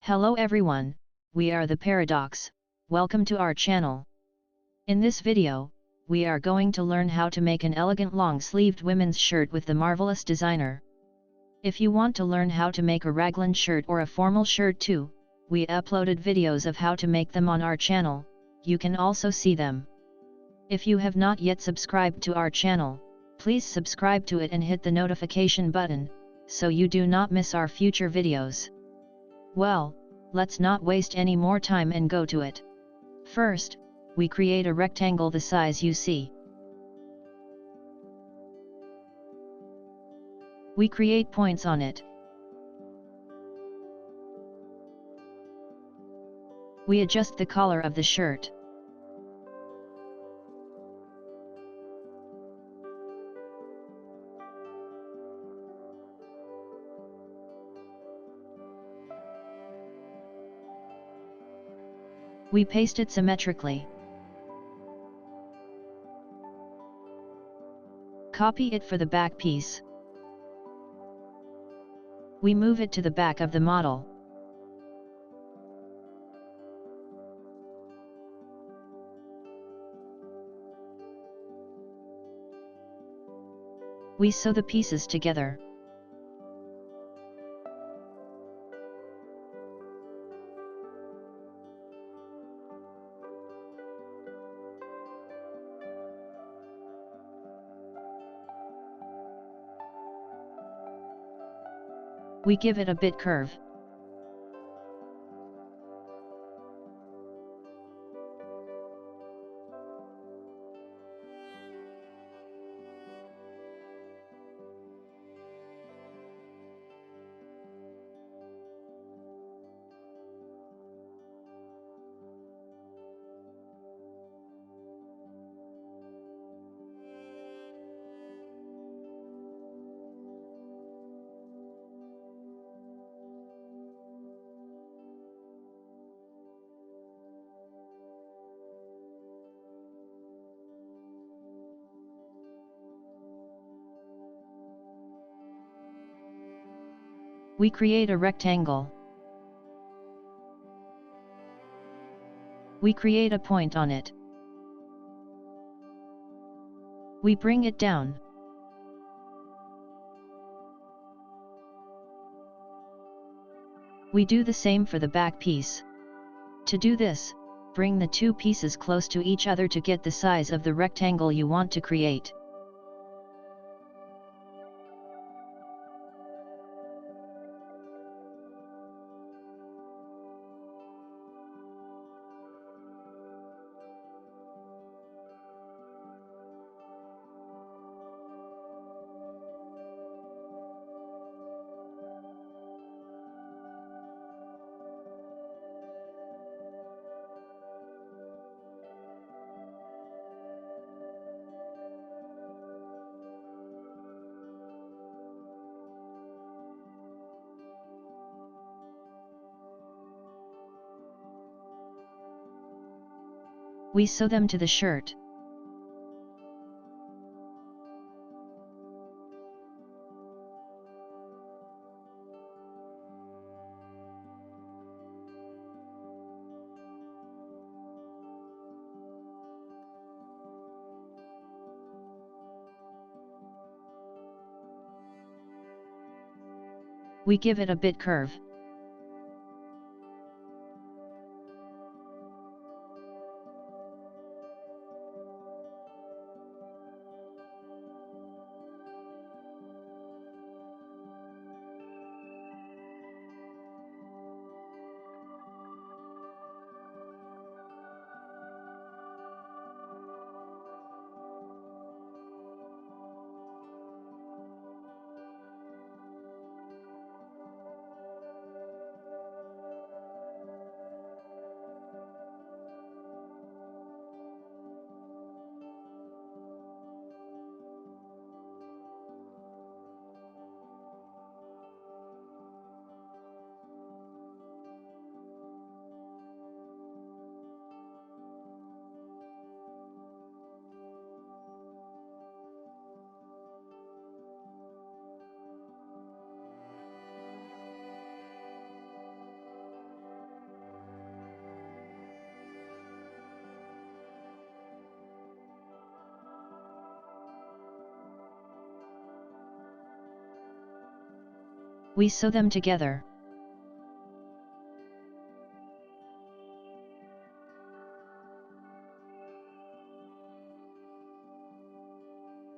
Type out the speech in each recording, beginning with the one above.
Hello everyone, we are the Paradox. Welcome to our channel. In this video, we are going to learn how to make an elegant long-sleeved women's shirt with the marvelous designer. If you want to learn how to make a raglan shirt or a formal shirt too, we uploaded videos of how to make them on our channel, you can also see them. If you have not yet subscribed to our channel, please subscribe to it and hit the notification button, so you do not miss our future videos. Well, let's not waste any more time and go to it. First, we create a rectangle the size you see. We create points on it. We adjust the collar of the shirt. We paste it symmetrically. Copy it for the back piece. We move it to the back of the model. We sew the pieces together. We give it a bit curve. We create a rectangle. We create a point on it. We bring it down. We do the same for the back piece. To do this, bring the two pieces close to each other to get the size of the rectangle you want to create. We sew them to the shirt. We give it a bit curve. We sew them together.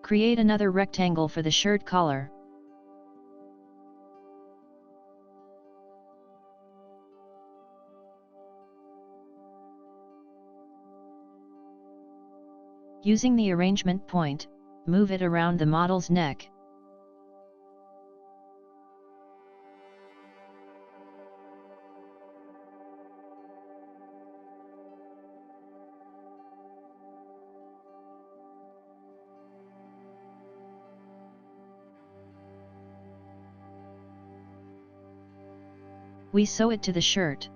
Create another rectangle for the shirt collar. Using the arrangement point, move it around the model's neck. We sew it to the shirt.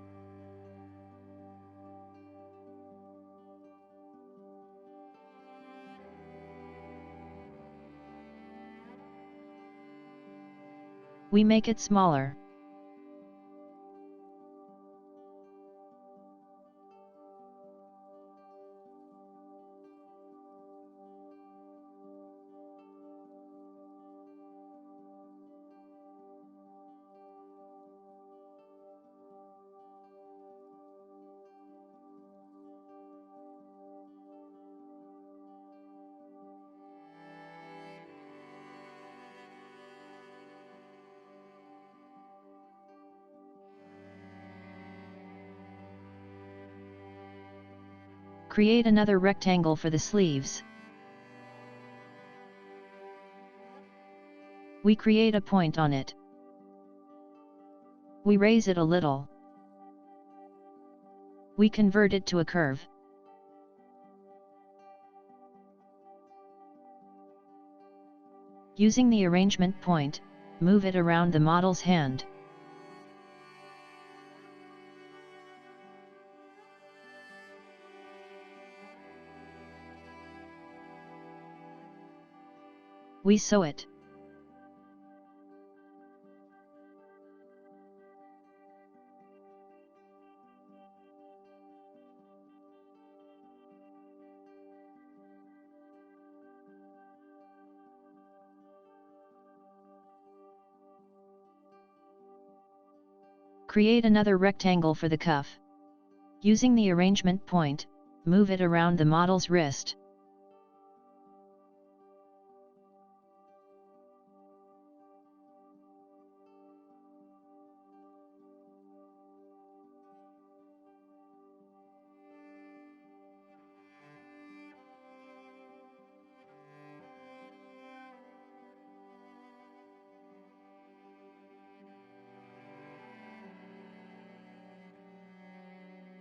We make it smaller. Create another rectangle for the sleeves. We create a point on it. We raise it a little. We convert it to a curve. Using the arrangement point, move it around the model's hand. We sew it. Create another rectangle for the cuff. Using the arrangement point, move it around the model's wrist.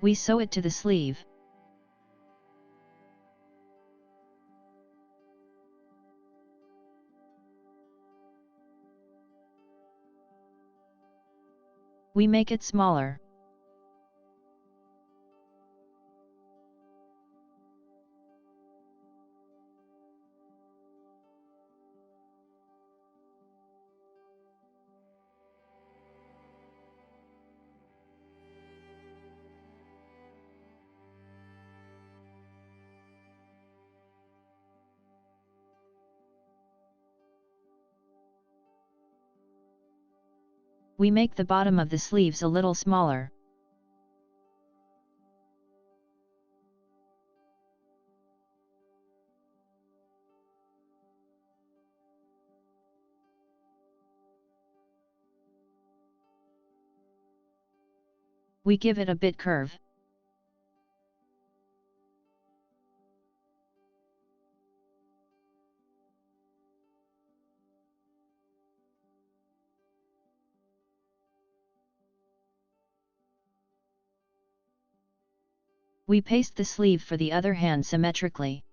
We sew it to the sleeve. We make it smaller. We make the bottom of the sleeves a little smaller. We give it a bit curve. We paste the sleeve for the other hand symmetrically.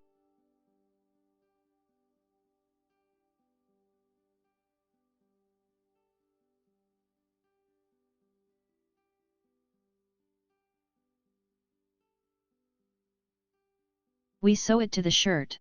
We sew it to the shirt.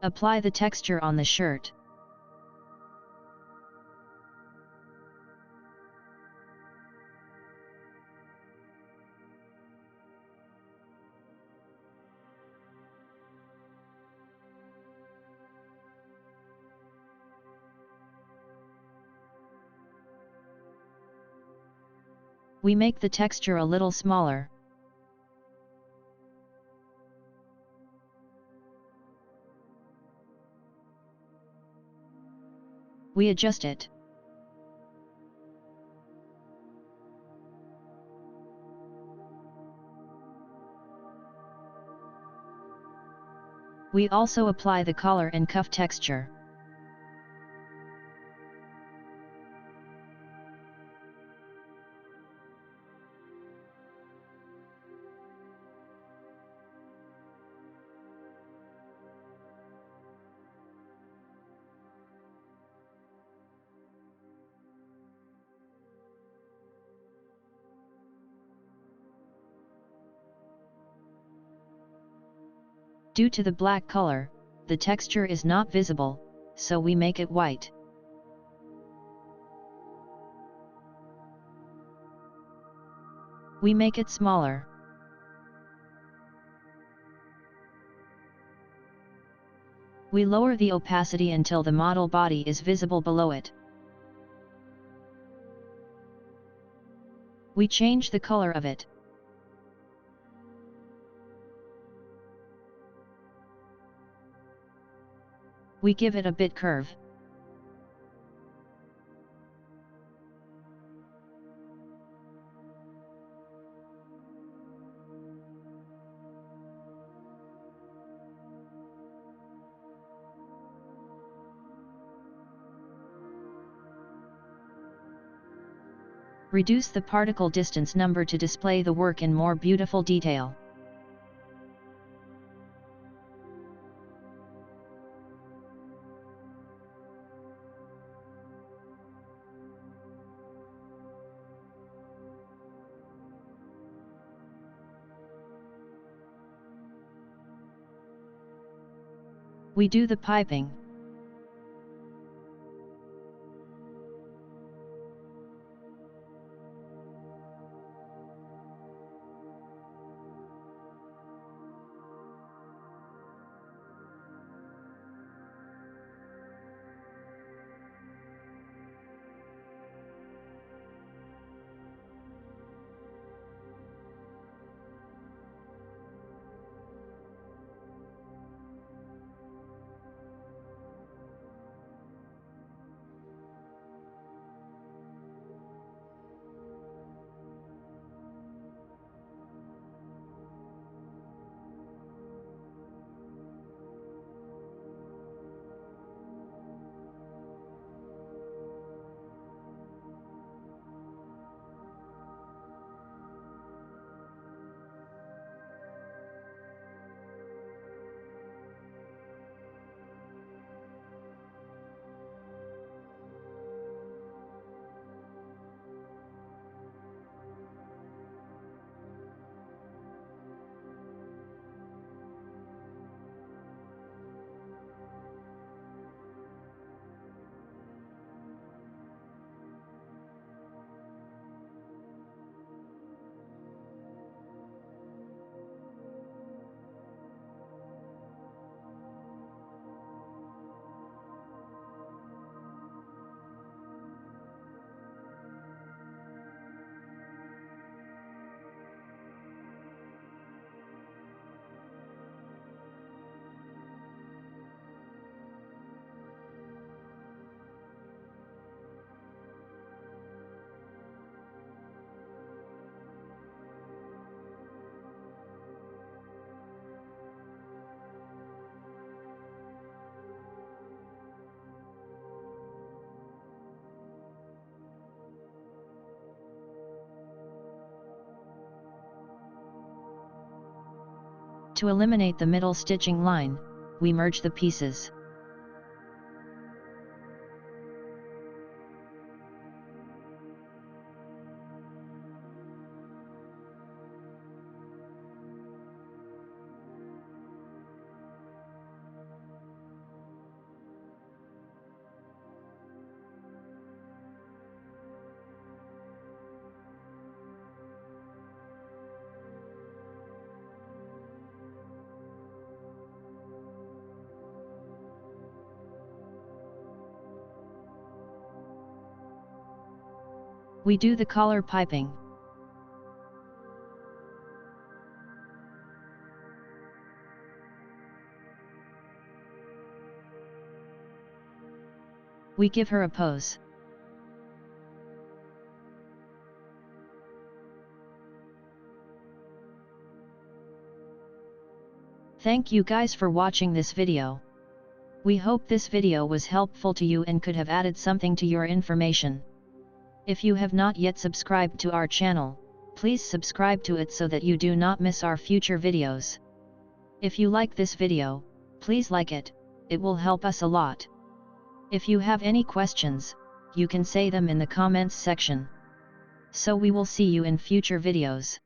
Apply the texture on the shirt. We make the texture a little smaller. We adjust it. We also apply the collar and cuff texture. Due to the black color, the texture is not visible, so we make it white. We make it smaller. We lower the opacity until the model body is visible below it. We change the color of it. We give it a bit curve. Reduce the particle distance number to display the work in more beautiful detail. We do the piping. To eliminate the middle stitching line, we merge the pieces. We do the collar piping. We give her a pose. Thank you guys for watching this video. We hope this video was helpful to you and could have added something to your information. If you have not yet subscribed to our channel, please subscribe to it so that you do not miss our future videos. If you like this video, please like it, it will help us a lot. If you have any questions, you can say them in the comments section. So we will see you in future videos.